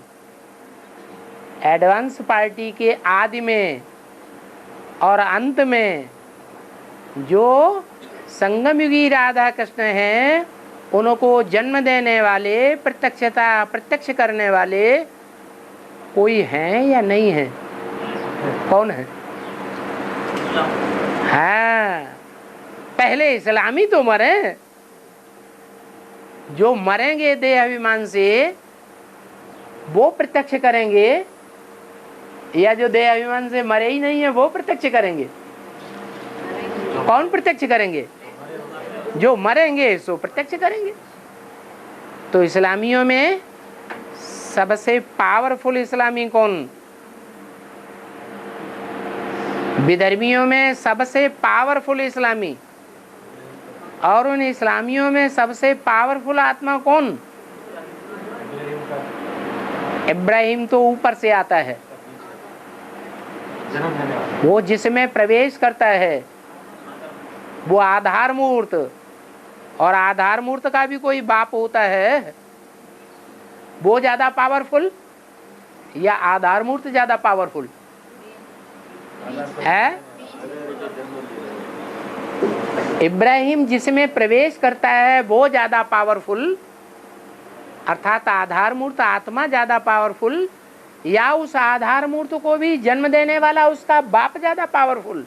एडवांस पार्टी के आदि में और अंत में जो संगम युगी राधा कृष्ण हैं, उनको जन्म देने वाले, प्रत्यक्ष करने वाले कोई हैं या नहीं है? कौन है? हाँ, पहले इस्लामी तो मरे। जो मरेंगे देह अभिमान से वो प्रत्यक्ष करेंगे, या जो देह अभिमान से मरे ही नहीं है वो प्रत्यक्ष करेंगे? कौन प्रत्यक्ष करेंगे? जो मरेंगे सो प्रत्यक्ष करेंगे। तो इस्लामियों में सबसे पावरफुल इस्लामी कौन? विधर्मियों में सबसे पावरफुल इस्लामी, और उन इस्लामियों में सबसे पावरफुल आत्मा कौन? इब्राहिम तो ऊपर से आता है, वो जिसमें प्रवेश करता है वो आधार मूर्त, और आधार मूर्त का भी कोई बाप होता है, वो ज्यादा पावरफुल या आधार मूर्त ज्यादा पावरफुल है? इब्राहिम जिसमें प्रवेश करता है वो ज्यादा पावरफुल, अर्थात आधार मूर्त आत्मा ज्यादा पावरफुल, या उस आधार मूर्त को भी जन्म देने वाला उसका बाप ज्यादा पावरफुल?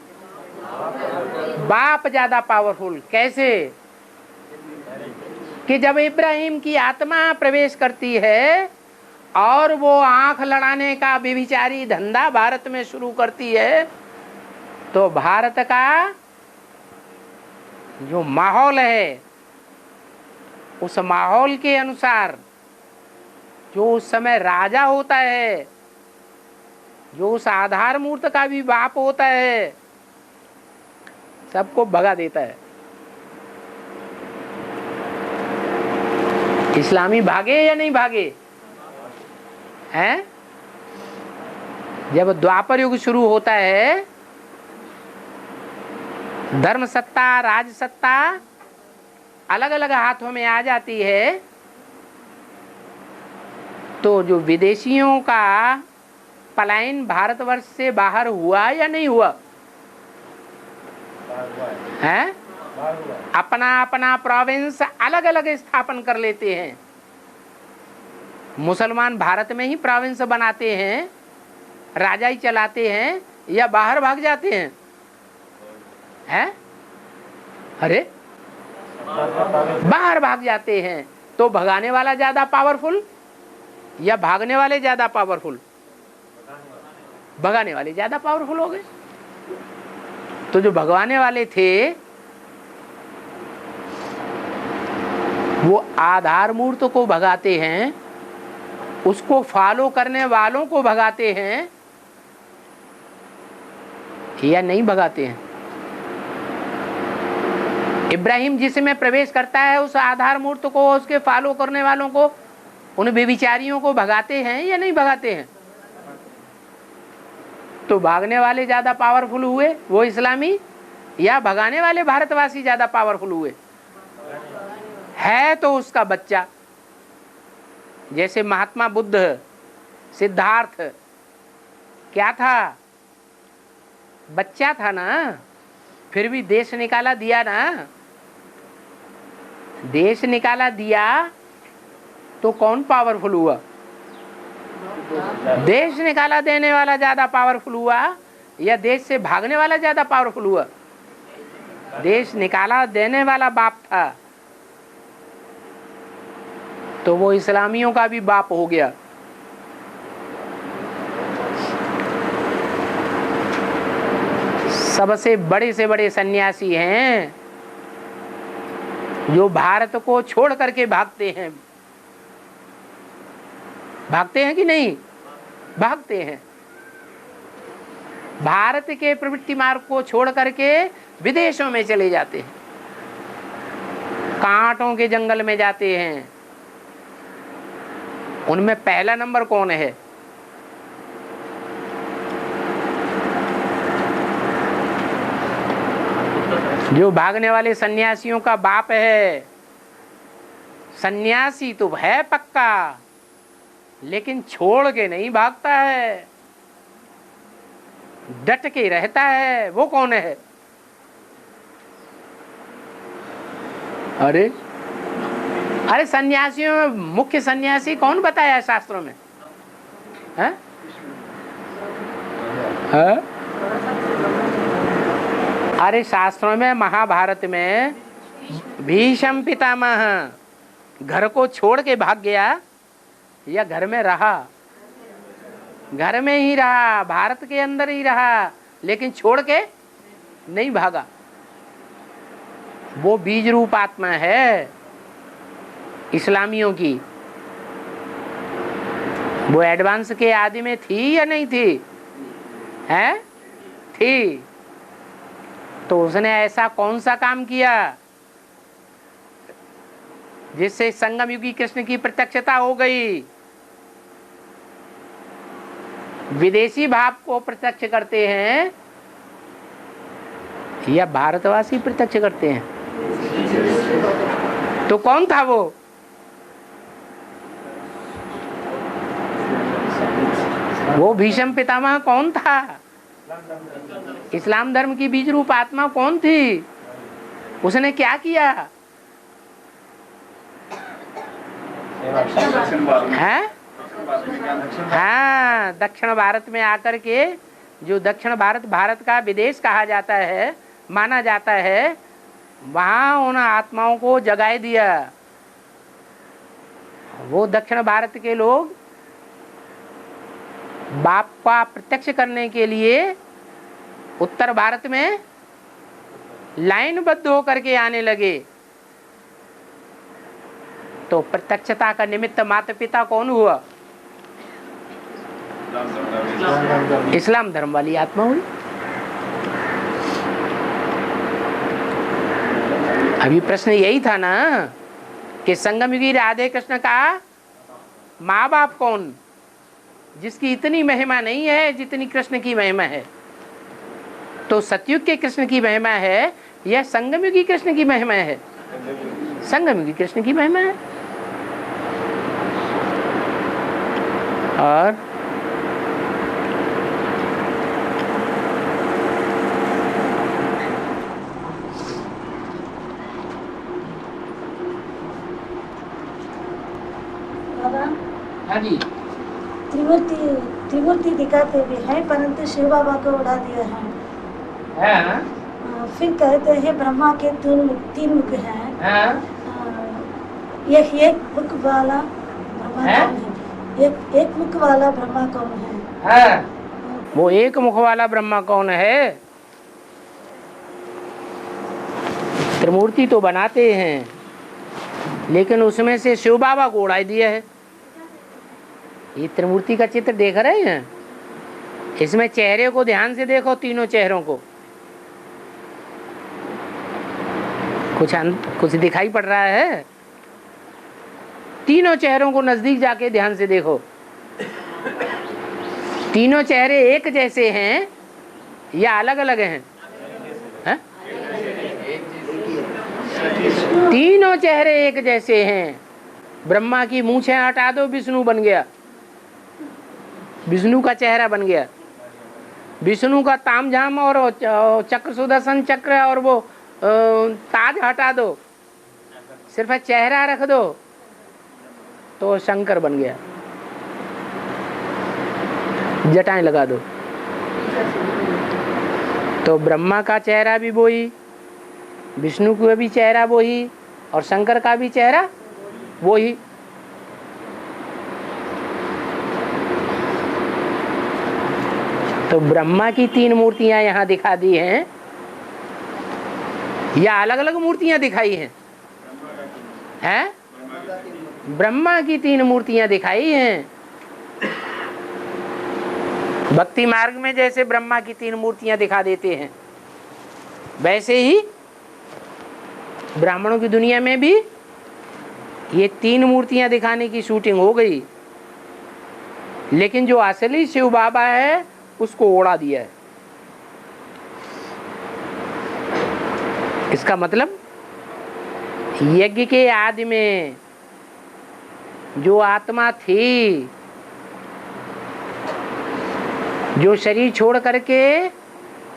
बाप ज्यादा पावरफुल। कैसे? कि जब इब्राहिम की आत्मा प्रवेश करती है और वो आंख लड़ाने का व्यभिचारी धंधा भारत में शुरू करती है, तो भारत का जो माहौल है उस माहौल के अनुसार जो उस समय राजा होता है, जो उस आधार मूर्त का भी बाप होता है, सबको भगा देता है। इस्लामी भागे या नहीं भागे? हैं? जब द्वापर युग शुरू होता है, धर्म सत्ता, राज सत्ता अलग अलग हाथों में आ जाती है, तो जो विदेशियों का पलायन भारतवर्ष से बाहर हुआ या नहीं हुआ? है? अपना अपना प्रोविंस अलग अलग स्थापन कर लेते हैं। मुसलमान भारत में ही प्रोविंस बनाते हैं, राजा ही चलाते हैं, या बाहर भाग जाते हैं? हैं? अरे बाहर भाग जाते हैं। तो भगाने वाला ज्यादा पावरफुल या भागने वाले ज्यादा पावरफुल? भगाने वाले ज्यादा पावरफुल हो गए। तो जो भगवाने वाले थे वो आधार मूर्त को भगाते हैं, उसको फॉलो करने वालों को भगाते हैं या नहीं भगाते हैं? इब्राहिम जिसमें प्रवेश करता है उस आधार मूर्त को, उसके फॉलो करने वालों को, उन बेविचारियों को भगाते हैं या नहीं भगाते हैं? तो भागने वाले ज्यादा पावरफुल हुए वो इस्लामी, या भगाने वाले भारतवासी ज्यादा पावरफुल हुए? है तो उसका बच्चा। जैसे महात्मा बुद्ध, सिद्धार्थ क्या था? बच्चा था ना, फिर भी देश निकाला दिया ना। देश निकाला दिया तो कौन पावरफुल हुआ? देश निकाला देने वाला ज्यादा पावरफुल हुआ, या देश से भागने वाला ज्यादा पावरफुल हुआ? देश निकाला देने वाला बाप था, तो वो इस्लामियों का भी बाप हो गया। सबसे बड़े से बड़े सन्यासी हैं जो भारत को छोड़ करके भागते हैं। भागते हैं कि नहीं? भागते हैं। भारत के प्रवृत्ति मार्ग को छोड़ करके विदेशों में चले जाते हैं, कांटों के जंगल में जाते हैं। उनमें पहला नंबर कौन है? जो भागने वाले सन्यासियों का बाप है। सन्यासी तो है पक्का, लेकिन छोड़ के नहीं भागता है, डट के रहता है। वो कौन है? अरे अरे सन्यासियों में मुख्य सन्यासी कौन बताया है शास्त्रों में? है? है? अरे शास्त्रों में, महाभारत में भीष्म पितामह घर को छोड़ के भाग गया या घर में रहा? घर में ही रहा, भारत के अंदर ही रहा, लेकिन छोड़ के नहीं भागा। वो बीज रूप आत्मा है इस्लामियों की। वो एडवांस के आदि में थी या नहीं थी? है? थी। तो उसने ऐसा कौन सा काम किया जिससे संगम युगी कृष्ण की प्रत्यक्षता हो गई? विदेशी भाव को प्रत्यक्ष करते हैं या भारतवासी प्रत्यक्ष करते हैं? तो कौन था वो? वो भीष्म पितामह कौन था? इस्लाम धर्म की बीज रूप आत्मा कौन थी? उसने क्या किया है? हाँ, दक्षिण भारत में आकर के, जो दक्षिण भारत भारत का विदेश कहा जाता है, माना जाता है, वहां उन आत्माओं को जगाए दिया। वो दक्षिण भारत के लोग बाप का प्रत्यक्ष करने के लिए उत्तर भारत में लाइनबद्ध होकर के आने लगे। तो प्रत्यक्षता का निमित्त माता पिता कौन हुआ? इस्लाम धर्म वाली आत्मा हुई। अभी प्रश्न यही था ना कि संगम युगी राधे कृष्ण का माँ बाप कौन, जिसकी इतनी महिमा नहीं है जितनी कृष्ण की महिमा है? तो सतयुग के कृष्ण की महिमा है या संगम युगी कृष्ण की महिमा है? संगम युगी कृष्ण की महिमा है। और बाबा, हाँ जी, त्रिमूर्ति दिखाते भी हैं, परंतु शिव बाबा को उड़ा दिया है। फिर कहते हैं ब्रह्मा के तीन मुख हैं। एक मुख वाला ब्रह्मा कौन है? एक मुख वाला ब्रह्मा कौन है? वो एक मुख वाला ब्रह्मा कौन है? त्रिमूर्ति तो बनाते हैं, लेकिन उसमें से शिव बाबा को उड़ा दिया है। ये त्रिमूर्ति का चित्र देख रहे हैं? इसमें चेहरे को ध्यान से देखो, तीनों चेहरों को। कुछ दिखाई पड़ रहा है? तीनों चेहरों को नजदीक जाके ध्यान से देखो। तीनों चेहरे एक जैसे हैं या अलग अलग हैं? है? तीनों चेहरे एक जैसे हैं। ब्रह्मा की मूंछें हटा दो, विष्णु बन गया, विष्णु का चेहरा बन गया। विष्णु का तामझाम और चक्र सुदर्शन चक्र और वो ताज हटा दो, सिर्फ चेहरा रख दो, तो शंकर बन गया। जटाएं लगा दो। तो ब्रह्मा का चेहरा भी वही, विष्णु का भी चेहरा वही, और शंकर का भी चेहरा वही। तो ब्रह्मा की 3 मूर्तियां यहाँ दिखा दी हैं या अलग अलग मूर्तियां दिखाई हैं? हैं? ब्रह्मा की 3 मूर्तियां दिखाई हैं। भक्ति मार्ग में जैसे ब्रह्मा की 3 मूर्तियां दिखा देते हैं, वैसे ही ब्राह्मणों की दुनिया में भी ये 3 मूर्तियां दिखाने की शूटिंग हो गई, लेकिन जो असली शिव बाबा है उसको उड़ा दिया है। इसका मतलब यज्ञ के आदि में जो आत्मा थी, जो शरीर छोड़ करके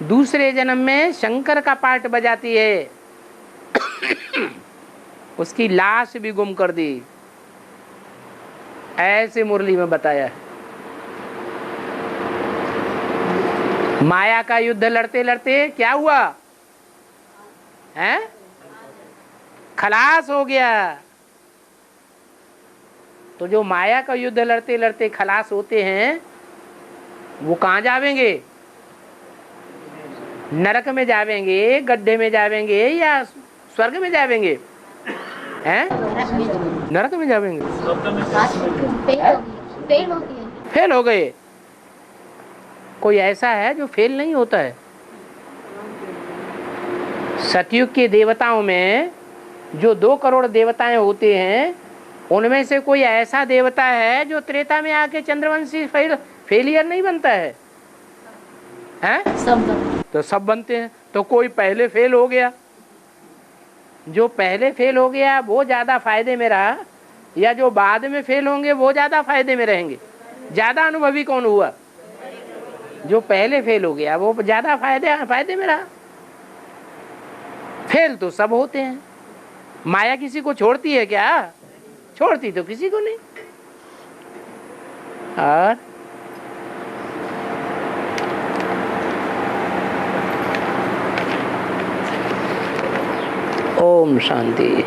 दूसरे जन्म में शंकर का पार्ट बजाती है, उसकी लाश भी गुम कर दी, ऐसे मुरली में बताया है। माया का युद्ध लड़ते लड़ते क्या हुआ है? खलास हो गया। तो जो माया का युद्ध लड़ते लड़ते खलास होते हैं वो कहाँ जावेंगे? नरक में जावेंगे, गड्ढे में जावेंगे या स्वर्ग में जावेंगे? हैं? नरक में जावेंगे। फेल हो गए। कोई ऐसा है जो फेल नहीं होता है? सतयुग के देवताओं में जो 2 करोड़ देवताएं होते हैं, उनमें से कोई ऐसा देवता है जो त्रेता में आके चंद्रवंशी फेलियर नहीं बनता है? हैं? सब तो सब बनते हैं। तो कोई पहले फेल हो गया, जो पहले फेल हो गया वो ज्यादा फायदे में रहा, या जो बाद में फेल होंगे वो ज्यादा फायदे में रहेंगे? ज्यादा अनुभवी कौन हुआ? जो पहले फेल हो गया वो ज्यादा फायदे में रहा। फेल तो सब होते हैं। माया किसी को छोड़ती है क्या? छोड़ती तो किसी को नहीं। और ओम शांति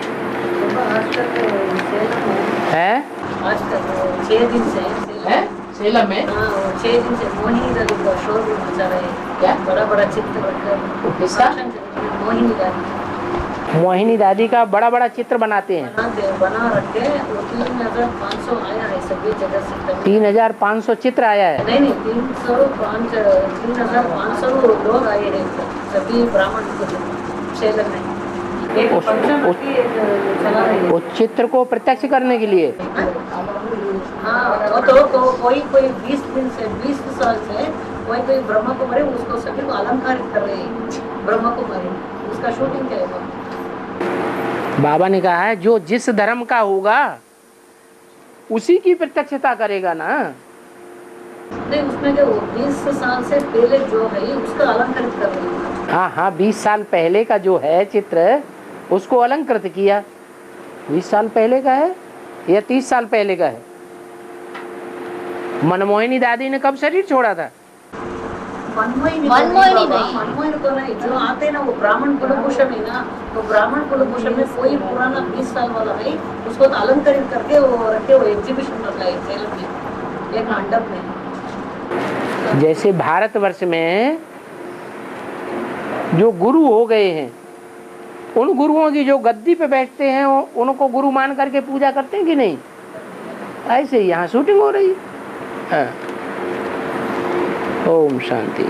है। आज तक 6 दिन से है सेलम में 6 दिन से मोहिनी दादी का शोरूम चल रहा है। क्या? बड़ा बड़ा चित्र किसका? मोहिनी दादी। मोहिनी दादी का बड़ा बड़ा चित्र बनाते हैं। बना रखे। 3500 आया है सभी जगह से। 3500 चित्र आया है? नहीं 3500 लोग आए हैं सभी ब्राह्मण सेलम में। उस चित्र को प्रत्यक्ष करने के लिए। हाँ, तो कोई 20 दिन से 20 साल से कोई ब्रह्मा कुमारी उसको सभी को अलंकारित कर रहे हैं। ब्रह्मा कुमारी उसका शूटिंग क्या है? बाबा ने कहा है जो जिस धर्म का होगा उसी की प्रत्यक्षता करेगा ना। नहीं, उसमें जो 20 साल से पहले जो है उसका अलंकारित कर रहे हैं। हाँ 20 साल पहले का जो है चित्र उसको अलंकृत किया। 20 साल पहले का है या 30 साल पहले का है? मनमोहिनी दादी ने कब शरीर छोड़ा था? मनमोहिनी तो नहीं, जो आते ना वो ब्राह्मण कुलभूषण है ना। तो ब्राह्मण कुलभूषण में कोई पुराना 20 साल वाला है, उसको तो अलंकारित करके वो रखे वो एग्जीबिशन रखा है सेलम में, एक मंडप में। जैसे भारतवर्ष में जो गुरु हो गए हैं, उन गुरुओं की जो गद्दी पे बैठते हैं उनको गुरु मान करके पूजा करते हैं कि नहीं? ऐसे यहाँ शूटिंग हो रही है। ओम शांति।